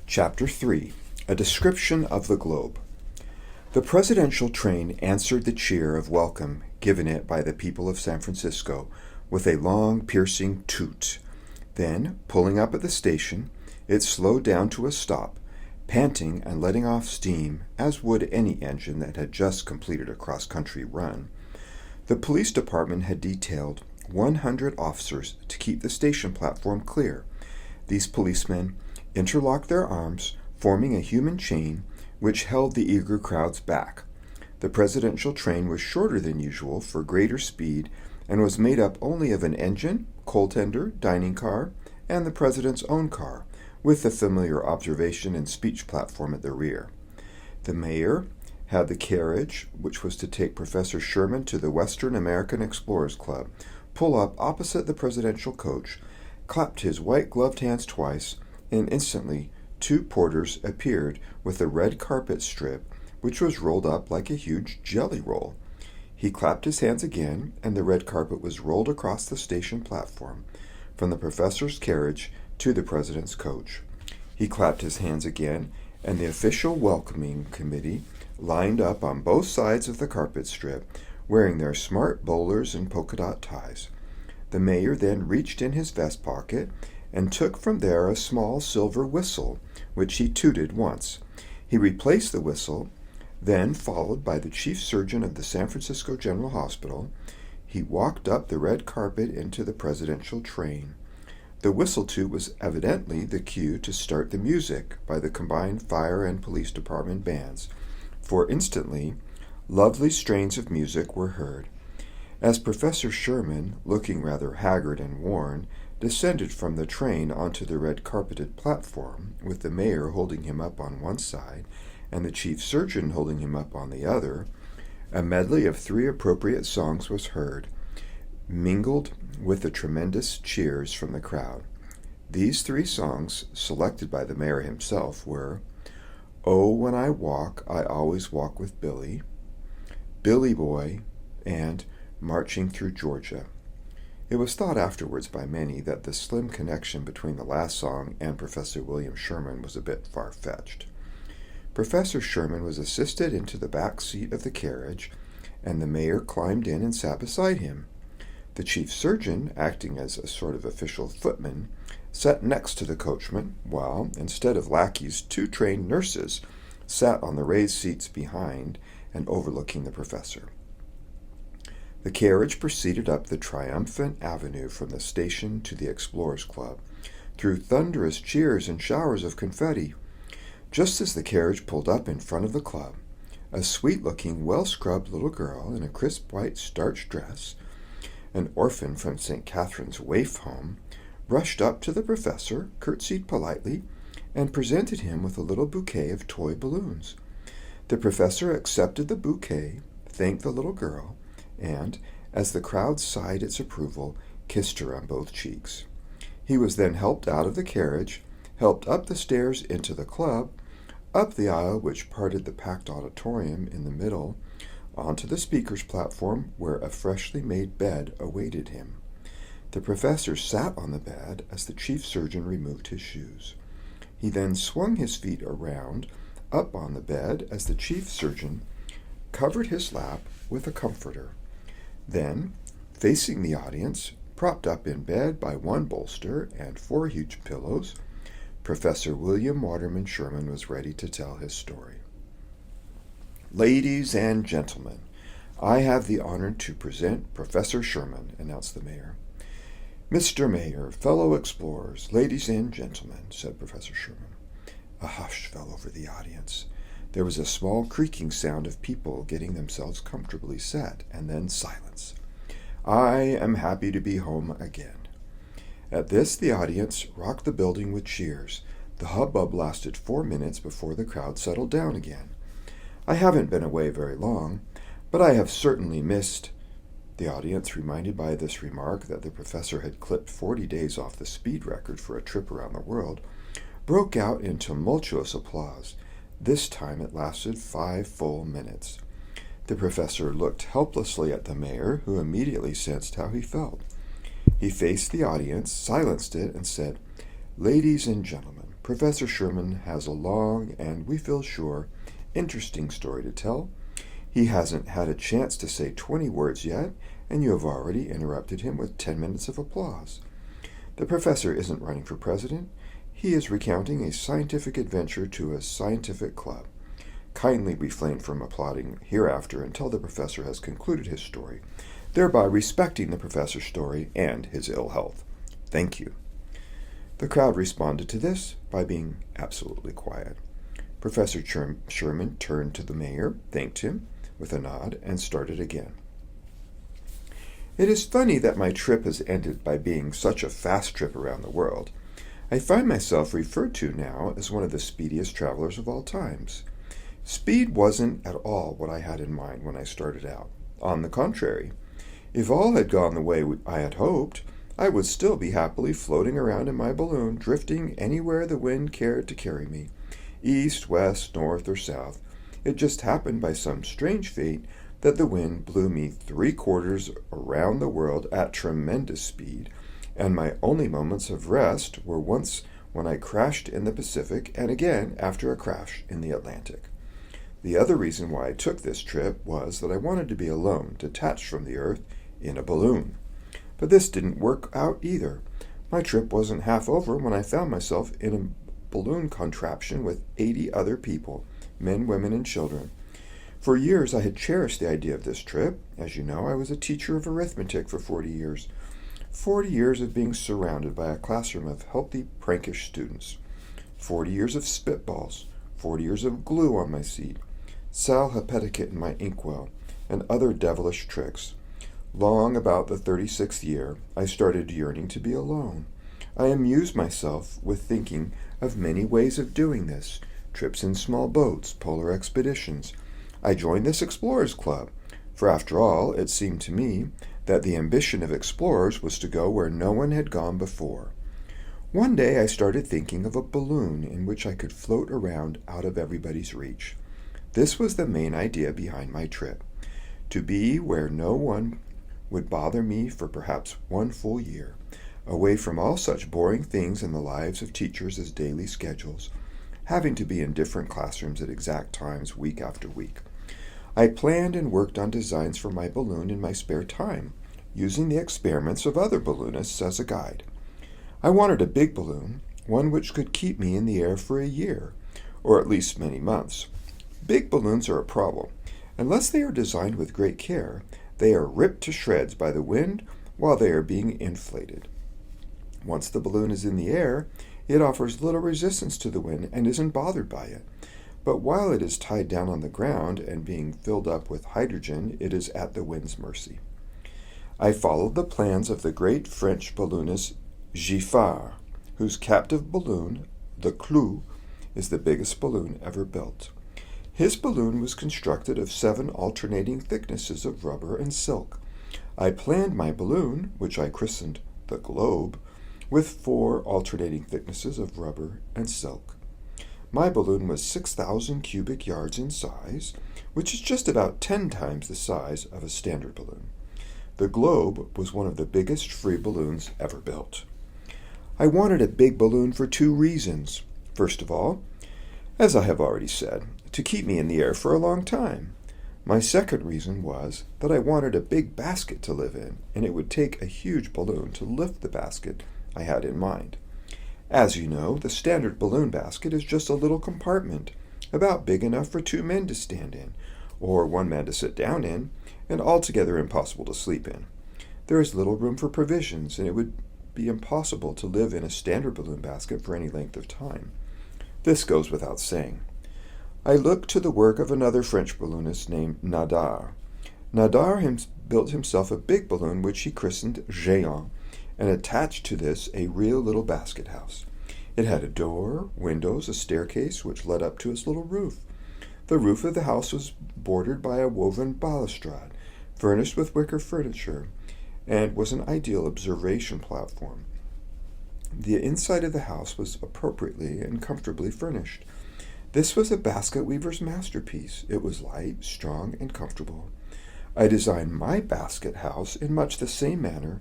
Chapter 3: A Description of the Globe. The presidential train answered the cheer of welcome given it by the people of San Francisco with a long, piercing toot. Then, pulling up at the station, it slowed down to a stop, panting and letting off steam, as would any engine that had just completed a cross-country run. The police department had detailed 100 officers to keep the station platform clear. These policemen interlocked their arms, forming a human chain which held the eager crowds back. The presidential train was shorter than usual for greater speed and was made up only of an engine, coal tender, dining car, and the president's own car, with the familiar observation and speech platform at the rear. The mayor had the carriage, which was to take Professor Sherman to the Western American Explorers Club, pull up opposite the presidential coach, clapped his white-gloved hands twice, and instantly 2 porters appeared with a red carpet strip which was rolled up like a huge jelly roll. He clapped his hands again, and the red carpet was rolled across the station platform, from the professor's carriage to the president's coach. He clapped his hands again, and the official welcoming committee lined up on both sides of the carpet strip, wearing their smart bowlers and polka-dot ties. The mayor then reached in his vest pocket and took from there a small silver whistle, which he tooted once. He replaced the whistle. Then, followed by the chief surgeon of the San Francisco General Hospital, he walked up the red carpet into the presidential train. The whistle toot was evidently the cue to start the music by the combined fire and police department bands, for instantly lovely strains of music were heard. As Professor Sherman, looking rather haggard and worn, descended from the train onto the red-carpeted platform, with the mayor holding him up on one side and the chief surgeon holding him up on the other, a medley of 3 appropriate songs was heard, mingled with the tremendous cheers from the crowd. These 3 songs, selected by the mayor himself, were "Oh, When I Walk, I Always Walk with Billy," "Billy Boy," and "Marching Through Georgia." It was thought afterwards by many that the slim connection between the last song and Professor William Sherman was a bit far-fetched. Professor Sherman was assisted into the back seat of the carriage, and the mayor climbed in and sat beside him. The chief surgeon, acting as a sort of official footman, sat next to the coachman, while, instead of lackeys, 2 trained nurses sat on the raised seats behind and overlooking the professor. The carriage proceeded up the triumphant avenue from the station to the Explorers Club, through thunderous cheers and showers of confetti. Just as the carriage pulled up in front of the club, a sweet-looking, well-scrubbed little girl in a crisp white starched dress, an orphan from St. Catherine's waif home, rushed up to the professor, curtsied politely, and presented him with a little bouquet of toy balloons. The professor accepted the bouquet, thanked the little girl, and, as the crowd sighed its approval, kissed her on both cheeks. He was then helped out of the carriage, helped up the stairs into the club, up the aisle which parted the packed auditorium in the middle, onto the speaker's platform where a freshly made bed awaited him. The professor sat on the bed as the chief surgeon removed his shoes. He then swung his feet around, up on the bed as the chief surgeon covered his lap with a comforter. Then, facing the audience, propped up in bed by 1 bolster and 4 huge pillows, Professor William Waterman Sherman was ready to tell his story. "Ladies and gentlemen, I have the honor to present Professor Sherman," announced the mayor. "Mr. Mayor, fellow explorers, ladies and gentlemen," said Professor Sherman. A hush fell over the audience. There was a small creaking sound of people getting themselves comfortably set, and then silence. "I am happy to be home again." At this, the audience rocked the building with cheers. The hubbub lasted 4 minutes before the crowd settled down again. "I haven't been away very long, but I have certainly missed—" The audience, reminded by this remark that the professor had clipped 40 days off the speed record for a trip around the world, broke out in tumultuous applause. This time it lasted 5 full minutes. The professor looked helplessly at the mayor, who immediately sensed how he felt. He faced the audience, silenced it, and said, "Ladies and gentlemen, Professor Sherman has a long and, we feel sure, interesting story to tell. He hasn't had a chance to say 20 words yet, and you have already interrupted him with 10 minutes of applause. The professor isn't running for president. He is recounting a scientific adventure to a scientific club. Kindly refrain from applauding hereafter until the professor has concluded his story, thereby respecting the professor's story and his ill health. Thank you. The crowd responded to this by being absolutely quiet. Professor Sherman turned to the mayor, thanked him with a nod, and started again. It is funny that my trip has ended by being such a fast trip around the world. I find myself referred to now as one of the speediest travelers of all times. Speed wasn't at all what I had in mind when I started out. On the contrary, if all had gone the way I had hoped, I would still be happily floating around in my balloon, drifting anywhere the wind cared to carry me, east, west, north, or south. It just happened by some strange fate that the wind blew me 3/4 around the world at tremendous speed, and my only moments of rest were once when I crashed in the Pacific and again after a crash in the Atlantic. The other reason why I took this trip was that I wanted to be alone, detached from the earth, in a balloon. But this didn't work out either. My trip wasn't half over when I found myself in a balloon contraption with 80 other people, men, women, and children. For years I had cherished the idea of this trip. As you know, I was a teacher of arithmetic for 40 years. 40 years of being surrounded by a classroom of healthy, prankish students. 40 years of spitballs. 40 years of glue on my seat. Sal Hepaticate in my inkwell, and other devilish tricks. Long about the 36th year, I started yearning to be alone. I amused myself with thinking of many ways of doing this. Trips in small boats, polar expeditions. I joined this Explorers Club, for after all, it seemed to me that the ambition of explorers was to go where no one had gone before. One day I started thinking of a balloon in which I could float around out of everybody's reach. This was the main idea behind my trip, to be where no one would bother me for perhaps one full year, away from all such boring things in the lives of teachers as daily schedules, having to be in different classrooms at exact times week after week. I planned and worked on designs for my balloon in my spare time, using the experiments of other balloonists as a guide. I wanted a big balloon, one which could keep me in the air for a year, or at least many months. Big balloons are a problem. Unless they are designed with great care, they are ripped to shreds by the wind while they are being inflated. Once the balloon is in the air, it offers little resistance to the wind and isn't bothered by it. But while it is tied down on the ground and being filled up with hydrogen, it is at the wind's mercy. I followed the plans of the great French balloonist Giffard, whose captive balloon, the Clou, is the biggest balloon ever built. His balloon was constructed of 7 alternating thicknesses of rubber and silk. I planned my balloon, which I christened the Globe, with 4 alternating thicknesses of rubber and silk. My balloon was 6,000 cubic yards in size, which is just about 10 times the size of a standard balloon. The Globe was one of the biggest free balloons ever built. I wanted a big balloon for 2 reasons. First of all, as I have already said, to keep me in the air for a long time. My second reason was that I wanted a big basket to live in, and it would take a huge balloon to lift the basket I had in mind. As you know, the standard balloon basket is just a little compartment, about big enough for 2 men to stand in, or 1 man to sit down in, and altogether impossible to sleep in. There is little room for provisions, and it would be impossible to live in a standard balloon basket for any length of time. This goes without saying. I looked to the work of another French balloonist named Nadar. Nadar built himself a big balloon which he christened Géant, and attached to this a real little basket house. It had a door, windows, a staircase which led up to its little roof. The roof of the house was bordered by a woven balustrade, furnished with wicker furniture, and was an ideal observation platform. The inside of the house was appropriately and comfortably furnished. This was a basket weaver's masterpiece. It was light, strong, and comfortable. I designed my basket house in much the same manner,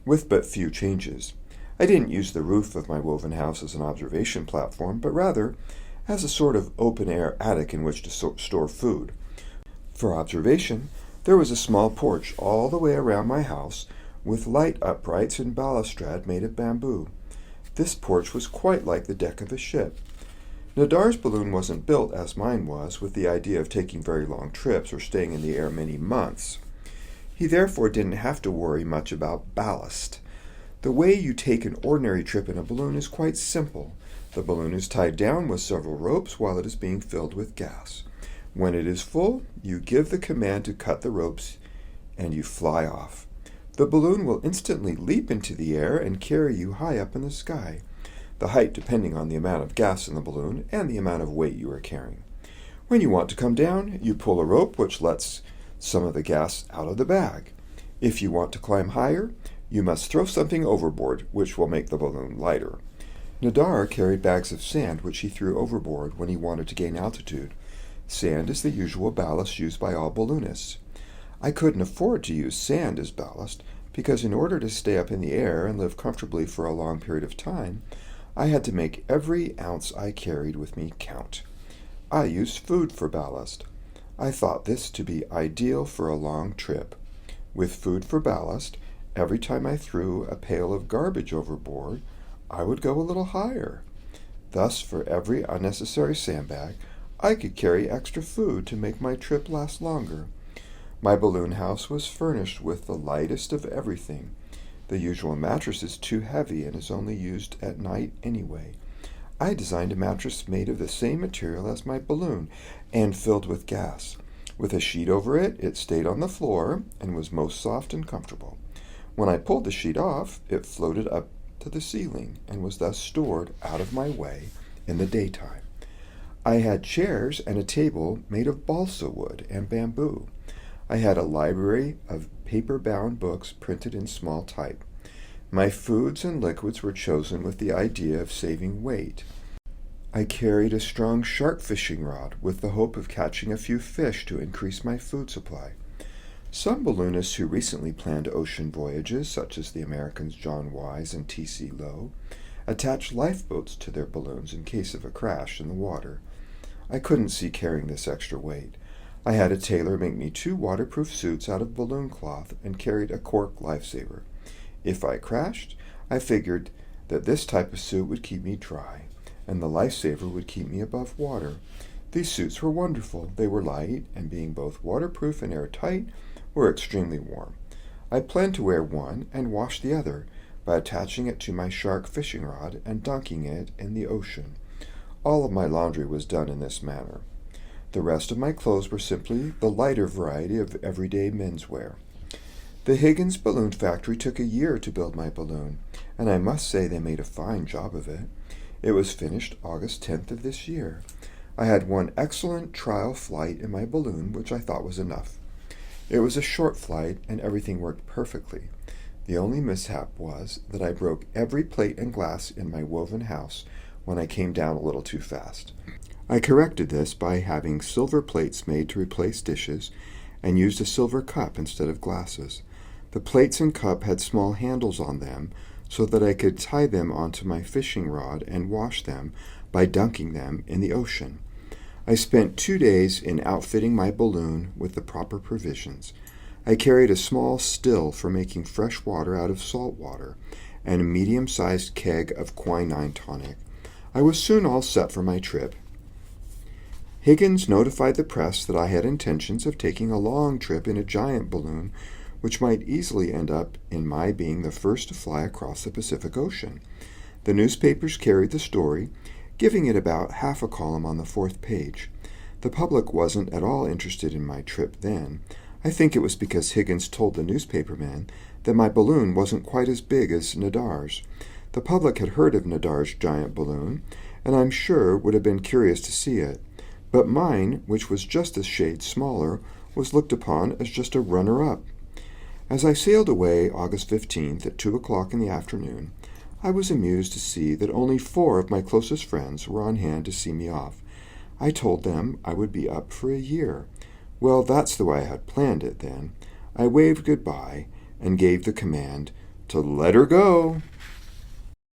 with but few changes. I didn't use the roof of my woven house as an observation platform, but rather as a sort of open-air attic in which to store food. For observation, there was a small porch all the way around my house with light uprights and balustrade made of bamboo. This porch was quite like the deck of a ship. Nadar's balloon wasn't built, as mine was, with the idea of taking very long trips or staying in the air many months. He therefore didn't have to worry much about ballast. The way you take an ordinary trip in a balloon is quite simple. The balloon is tied down with several ropes while it is being filled with gas. When it is full, you give the command to cut the ropes and you fly off. The balloon will instantly leap into the air and carry you high up in the sky, the height depending on the amount of gas in the balloon and the amount of weight you are carrying. When you want to come down, you pull a rope which lets some of the gas out of the bag. If you want to climb higher, you must throw something overboard, which will make the balloon lighter. Nadar carried bags of sand which he threw overboard when he wanted to gain altitude. Sand is the usual ballast used by all balloonists. I couldn't afford to use sand as ballast because in order to stay up in the air and live comfortably for a long period of time, I had to make every ounce I carried with me count. I used food for ballast. I thought this to be ideal for a long trip. With food for ballast, every time I threw a pail of garbage overboard, I would go a little higher. Thus, for every unnecessary sandbag, I could carry extra food to make my trip last longer. My balloon house was furnished with the lightest of everything. The usual mattress is too heavy and is only used at night anyway. I designed a mattress made of the same material as my balloon and filled with gas. With a sheet over it, it stayed on the floor and was most soft and comfortable. When I pulled the sheet off, it floated up to the ceiling and was thus stored out of my way in the daytime. I had chairs and a table made of balsa wood and bamboo. I had a library of paper-bound books printed in small type. My foods and liquids were chosen with the idea of saving weight. I carried a strong shark fishing rod with the hope of catching a few fish to increase my food supply. Some balloonists who recently planned ocean voyages, such as the Americans John Wise and T.C. Lowe, attach lifeboats to their balloons in case of a crash in the water. I couldn't see carrying this extra weight. I had a tailor make me 2 waterproof suits out of balloon cloth and carried a cork lifesaver. If I crashed, I figured that this type of suit would keep me dry, and the lifesaver would keep me above water. These suits were wonderful. They were light, and being both waterproof and airtight, were extremely warm. I planned to wear one and wash the other by attaching it to my shark fishing rod and dunking it in the ocean. All of my laundry was done in this manner. The rest of my clothes were simply the lighter variety of everyday menswear. The Higgins Balloon Factory took a year to build my balloon, and I must say they made a fine job of it. It was finished August 10th of this year. I had one excellent trial flight in my balloon, which I thought was enough. It was a short flight, and everything worked perfectly. The only mishap was that I broke every plate and glass in my woven house when I came down a little too fast. I corrected this by having silver plates made to replace dishes and used a silver cup instead of glasses. The plates and cup had small handles on them so that I could tie them onto my fishing rod and wash them by dunking them in the ocean. I spent 2 days in outfitting my balloon with the proper provisions. I carried a small still for making fresh water out of salt water and a medium-sized keg of quinine tonic. I was soon all set for my trip. Higgins notified the press that I had intentions of taking a long trip in a giant balloon, which might easily end up in my being the first to fly across the Pacific Ocean. The newspapers carried the story, giving it about half a column on the 4th page. The public wasn't at all interested in my trip then. I think it was because Higgins told the newspaperman that my balloon wasn't quite as big as Nadar's. The public had heard of Nadar's giant balloon, and I'm sure would have been curious to see it. But mine, which was just a shade smaller, was looked upon as just a runner-up. As I sailed away August 15th at 2 o'clock in the afternoon, I was amused to see that only 4 of my closest friends were on hand to see me off. I told them I would be up for a year. Well, that's the way I had planned it then. I waved goodbye and gave the command to let her go.